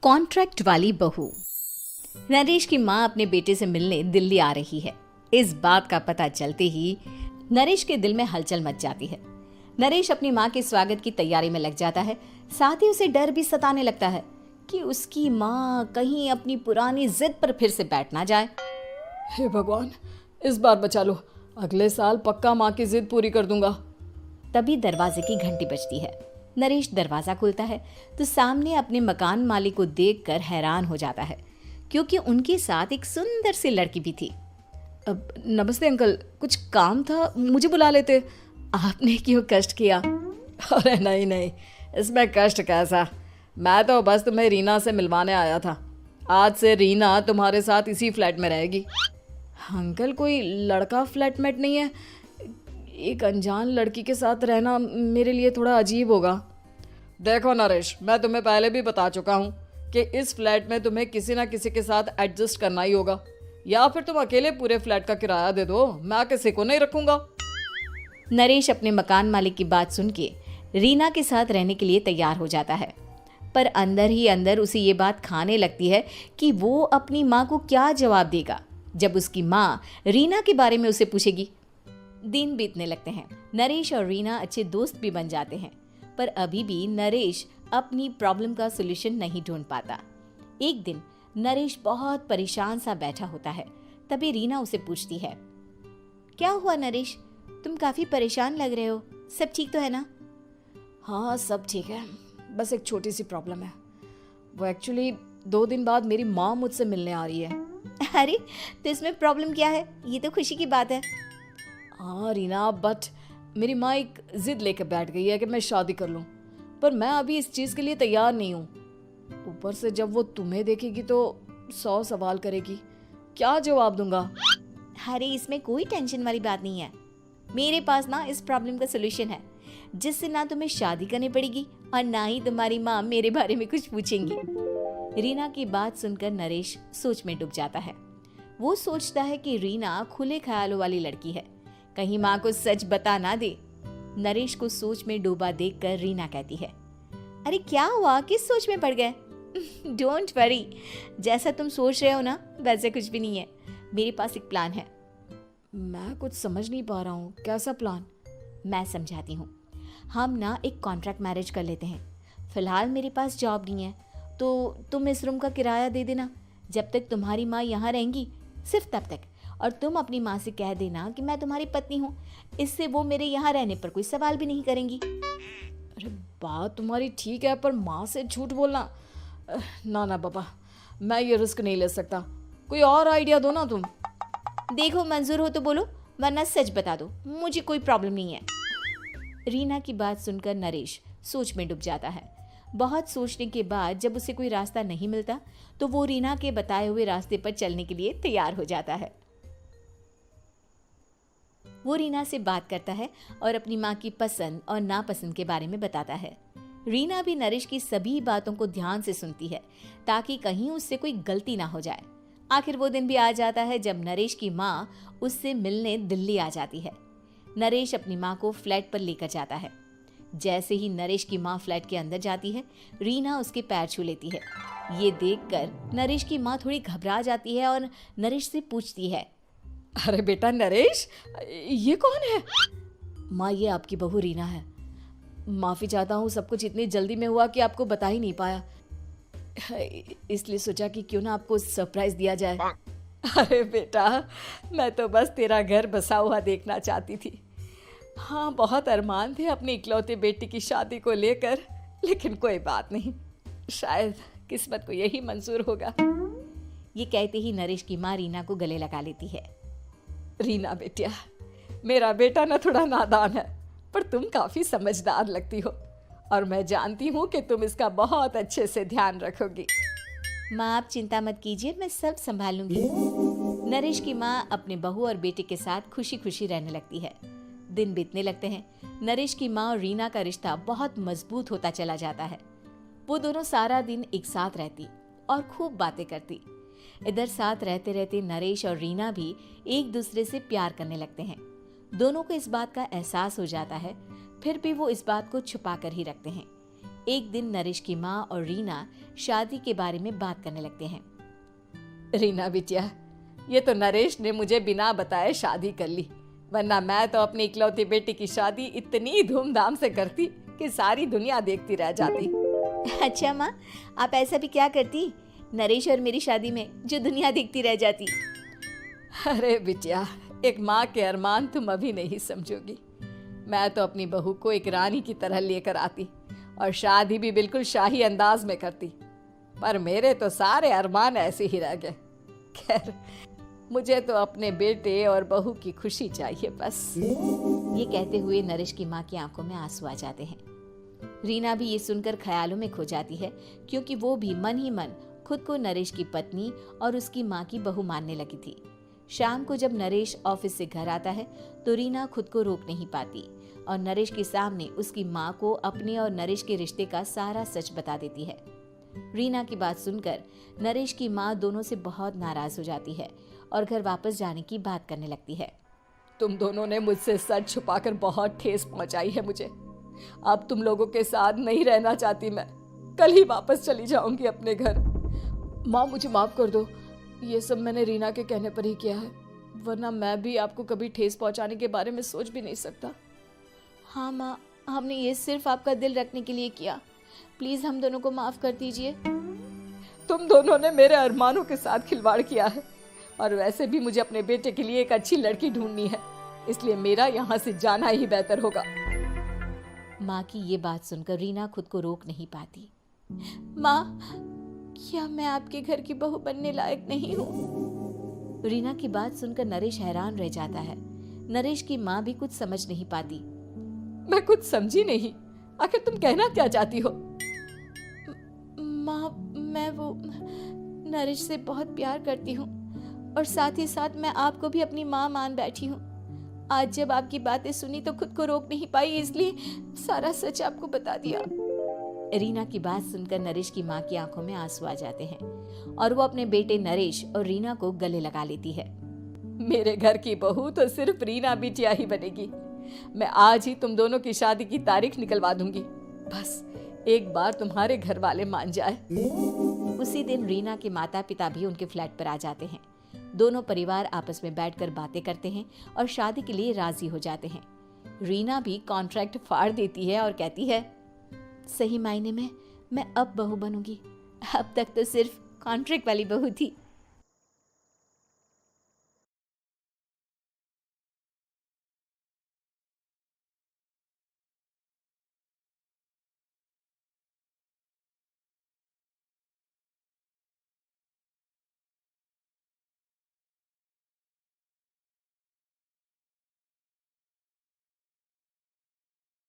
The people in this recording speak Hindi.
कॉन्ट्रैक्ट वाली बहू। नरेश की माँ अपने बेटे से मिलने दिल्ली आ रही है। इस बात का पता चलते ही नरेश के दिल में हलचल मच जाती है। नरेश अपनी माँ के स्वागत की तैयारी में लग जाता है। साथ ही उसे डर भी सताने लगता है कि उसकी माँ कहीं अपनी पुरानी जिद पर फिर से बैठ ना जाए। हे भगवान, इस बार बचा लो, अगले साल पक्का माँ की जिद पूरी कर दूंगा। तभी दरवाजे की घंटी बजती है। नरेश दरवाजा खोलता है तो सामने अपने मकान मालिक को देखकर हैरान हो जाता है, क्योंकि उनके साथ एक सुंदर सी लड़की भी थी। अब नमस्ते अंकल, कुछ काम था, मुझे बुला लेते। आपने क्यों कष्ट किया? अरे नहीं नहीं, इसमें कष्ट कैसा, मैं तो बस तुम्हें रीना से मिलवाने आया था। आज से रीना तुम्हारे साथ इसी फ्लैट में रहेगी। अंकल, कोई लड़का फ्लैटमेट नहीं है? एक अनजान लड़की के साथ रहना मेरे लिए थोड़ा अजीब होगा। देखो नरेश, मैं तुम्हें पहले भी बता चुका हूँ कि इस फ्लैट में तुम्हें किसी ना किसी के साथ एडजस्ट करना ही होगा, या फिर तुम अकेले पूरे फ्लैट का किराया दे दो, मैं किसी को नहीं रखूंगा। नरेश अपने मकान मालिक की बात सुन के रीना के साथ रहने के लिए तैयार हो जाता है, पर अंदर ही अंदर उसे ये बात खाने लगती है कि वो अपनी माँ को क्या जवाब देगा जब उसकी माँ रीना के बारे में उसे पूछेगी। दिन बीतने लगते हैं। नरेश और रीना अच्छे दोस्त भी बन जाते हैं, पर अभी भी नरेश अपनी प्रॉब्लम का सलूशन नहीं ढूंढ पाता। एक दिन नरेश बहुत परेशान सा बैठा होता है। तभी रीना उसे पूछती है, क्या हुआ नरेश, तुम काफी परेशान लग रहे हो, सब ठीक तो है ना? हाँ सब ठीक है, बस एक छोटी सी प्रॉब्लम है। वो एक्चुअली 2 दिन बाद मेरी माँ मुझसे मिलने आ रही है। अरे तो इसमें प्रॉब्लम क्या है, ये तो खुशी की बात है। हाँ रीना, बट मेरी माँ एक जिद लेकर बैठ गई है कि मैं शादी कर लूँ, पर मैं अभी इस चीज़ के लिए तैयार नहीं हूँ। ऊपर से जब वो तुम्हें देखेगी तो 100 सवाल करेगी, क्या जवाब दूंगा? अरे इसमें कोई टेंशन वाली बात नहीं है, मेरे पास ना इस प्रॉब्लम का सलूशन है, जिससे ना तुम्हें शादी करनी पड़ेगी और ना ही तुम्हारी माँ मेरे बारे में कुछ पूछेंगी। रीना की बात सुनकर नरेश सोच में डूब जाता है। वो सोचता है कि रीना खुले ख्यालों वाली लड़की है, कहीं माँ को सच बता ना दे। नरेश को सोच में डूबा देखकर रीना कहती है, अरे क्या हुआ, किस सोच में पड़ गए? डोंट वरी, जैसा तुम सोच रहे हो ना वैसे कुछ भी नहीं है, मेरे पास एक प्लान है। मैं कुछ समझ नहीं पा रहा हूँ, कैसा प्लान? मैं समझाती हूँ। हम ना एक कॉन्ट्रैक्ट मैरिज कर लेते हैं। फिलहाल मेरे पास जॉब नहीं है, तो तुम इस रूम का किराया दे देना जब तक तुम्हारी माँ यहाँ रहेंगी, सिर्फ तब तक। और तुम अपनी माँ से कह देना कि मैं तुम्हारी पत्नी हूँ, इससे वो मेरे यहाँ रहने पर कोई सवाल भी नहीं करेंगी। अरे बात तुम्हारी ठीक है, पर माँ से झूठ बोलना, ना ना पापा, मैं ये रिस्क नहीं ले सकता। कोई और आइडिया दो ना तुम। देखो मंजूर हो तो बोलो, वरना सच बता दो, मुझे कोई प्रॉब्लम नहीं है। रीना की बात सुनकर नरेश सोच में डूब जाता है। बहुत सोचने के बाद जब उसे कोई रास्ता नहीं मिलता तो वो रीना के बताए हुए रास्ते पर चलने के लिए तैयार हो जाता है। वो रीना से बात करता है और अपनी माँ की पसंद और नापसंद के बारे में बताता है। रीना भी नरेश की सभी बातों को ध्यान से सुनती है, ताकि कहीं उससे कोई गलती ना हो जाए। आखिर वो दिन भी आ जाता है जब नरेश की माँ उससे मिलने दिल्ली आ जाती है। नरेश अपनी माँ को फ्लैट पर लेकर जाता है। जैसे ही नरेश की माँ फ्लैट के अंदर जाती है, रीना उसके पैर छू लेती है। ये देखकर नरेश की माँ थोड़ी घबरा जाती है और नरेश से पूछती है, अरे बेटा नरेश, ये कौन है? माँ, ये आपकी बहू रीना है। माफ़ी चाहता हूँ, सब कुछ इतनी जल्दी में हुआ कि आपको बता ही नहीं पाया, इसलिए सोचा कि क्यों ना आपको सरप्राइज दिया जाए। अरे बेटा, मैं तो बस तेरा घर बसा हुआ देखना चाहती थी। हाँ, बहुत अरमान थे अपनी इकलौते बेटी की शादी को लेकर, लेकिन कोई बात नहीं, शायद किस्मत को यही मंजूर होगा। ये कहते ही नरेश की माँ रीना को गले लगा लेती है। रीना बेटिया, मेरा बेटा ना थोड़ा नादान है, पर तुम काफ़ी समझदार लगती हो, और मैं जानती हूँ कि तुम इसका बहुत अच्छे से ध्यान रखोगी। माँ आप चिंता मत कीजिए, मैं सब संभाल लूंगी। नरेश की माँ अपने बहू और बेटे के साथ खुशी खुशी रहने लगती है। दिन बीतने लगते हैं। नरेश की माँ और रीना का रिश्ता बहुत मजबूत होता चला जाता है। वो दोनों सारा दिन एक साथ रहती और खूब बातें करती। इधर साथ रहते रहते नरेश और रीना भी एक दूसरे से प्यार करने लगते हैं। दोनों को इस बात का एहसास हो जाता है, फिर भी वो इस बात को छुपा कर ही रखते हैं। एक दिन नरेश की माँ और रीना शादी के बारे में बात करने लगते हैं। रीना बिटिया, ये तो नरेश ने मुझे बिना बताए शादी कर ली, वरना मैं तो अपनी इकलौती बेटी की शादी इतनी धूमधाम से करती कि सारी दुनिया देखती रह जाती। अच्छा माँ, आप ऐसा भी क्या करती नरेश और मेरी शादी में जो दुनिया देखती रह जाती? अरे बिटिया, एक माँ के अरमान तुम अभी नहीं समझोगी। मैं तो अपनी बहू को एक रानी की तरह लेकर आती और शादी भी बिल्कुल शाही अंदाज में करती, पर मेरे तो सारे अरमान ऐसे ही रह गए। खैर, मुझे तो अपने बेटे और बहू की खुशी चाहिए बस। ये कहते हुए नरेश की माँ की आंखों में आंसू आ जाते हैं। रीना भी ये सुनकर ख्यालों में खो जाती है, क्योंकि वो भी मन ही मन खुद को नरेश की पत्नी और उसकी माँ की बहू मानने लगी थी। शाम को जब नरेश ऑफिस से घर आता है तो रीना खुद को रोक नहीं पाती और नरेश के सामने उसकी माँ को अपने और नरेश के रिश्ते का सारा सच बता देती है। रीना की बात सुनकर नरेश की माँ दोनों से बहुत नाराज हो जाती है और घर वापस जाने की बात करने लगती है। तुम दोनों ने मुझसे सच छुपाकर बहुत ठेस पहुंचाई है मुझे। अब तुम लोगों के साथ नहीं रहना चाहती मैं, कल ही वापस चली जाऊंगी अपने घर। माँ, मुझे माफ कर दो, ये सब मैंने रीना के कहने पर ही किया है, वरना मैं भी आपको कभी ठेस पहुंचाने के बारे में सोच भी नहीं सकता। हाँ माँ, हमने ये सिर्फ आपका दिल रखने के लिए किया, प्लीज हम दोनों को माफ कर दीजिए। तुम दोनों ने मेरे अरमानों के साथ खिलवाड़ किया है, और वैसे भी मुझे अपने बेटे के लिए एक अच्छी लड़की ढूंढनी है, इसलिए मेरा यहाँ से जाना ही बेहतर होगा। माँ की ये बात सुनकर रीना खुद को रोक नहीं पाती। माँ, क्या मैं आपके घर की बहू बनने लायक नहीं हूँ? रीना की बात सुनकर नरेश हैरान रह जाता है। नरेश की माँ भी कुछ समझ नहीं पाती। मैं कुछ समझी नहीं, आखिर तुम कहना क्या चाहती हो? माँ, मैं वो नरेश से बहुत प्यार करती हूँ और साथ ही साथ मैं आपको भी अपनी माँ मान बैठी हूँ। आज जब आपकी बातें सुनी तो खुद को रोक नहीं पाई, इसलिए सारा सच आपको बता दिया। रीना की बात सुनकर नरेश की माँ की आंखों में आंसू आ जाते हैं और वो अपने बेटे नरेश और रीना को गले लगा लेती है। मेरे घर की बहू तो सिर्फ रीना बिटिया ही बनेगी। मैं आज ही तुम दोनों की शादी की तारीख निकलवा दूंगी, बस एक बार तुम्हारे घर वाले मान जाए। उसी दिन रीना के माता पिता भी उनके फ्लैट पर आ जाते हैं। दोनों परिवार आपस में बैठकर बातें करते हैं और शादी के लिए राजी हो जाते हैं। रीना भी कॉन्ट्रैक्ट फाड़ देती है और कहती है, सही मायने में मैं अब बहू बनूंगी, अब तक तो सिर्फ कॉन्ट्रैक्ट वाली बहू थी।